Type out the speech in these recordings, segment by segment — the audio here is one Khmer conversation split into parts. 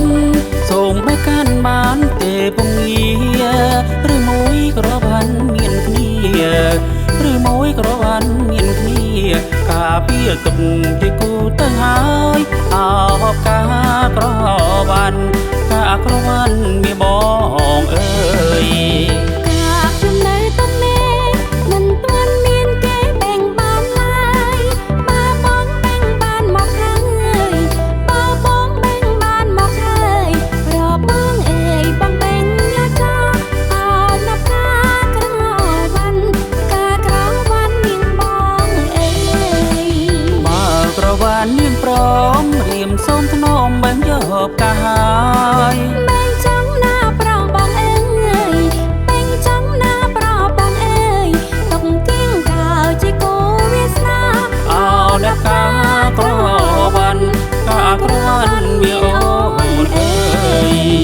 នសូមបែកកាន់បានទេពងងារឬមួយក្រវ៉ាន់មានគ្នាឬមួយក្រវ៉ាន់មានគ្នាការពារទុកជាគូទៅហើយអោការក្រវ៉ាន់ការក្រវ៉ាន់មានបងអើយនាងព្រមរៀមសូមធ្នមបែងយកកាយបែងចង់ណាប្របងអើយបែងចង់ណាប្របងអើយតុកគៀងកើជាគូវាសនាអោអ្នកកាក្រវ៉ាន់ការក្រវ៉ាន់វាអូនអើយ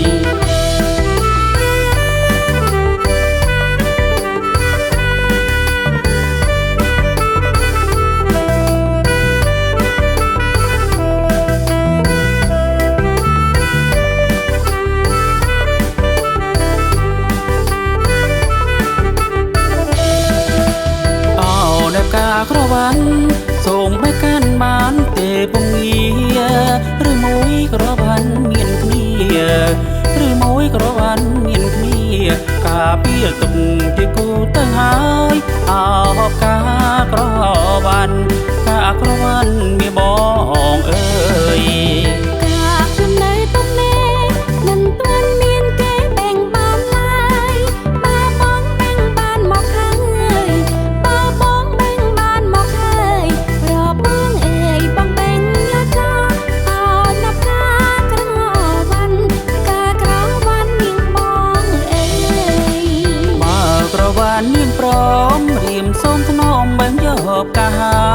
ក្រវ៉ាន់សូមបែកកាន់បានទេពងងារឬមួយក្រវ៉ាន់មានគ្នាឬមួយក្រវ៉ាន់មានគ្នាការពារទុកជាគូទៅហើយអោការក្រវ៉ាន់ការក្រវ៉ាន់មានបងអើយនាងព្រមរៀមសូមធ្នមបែងយកកា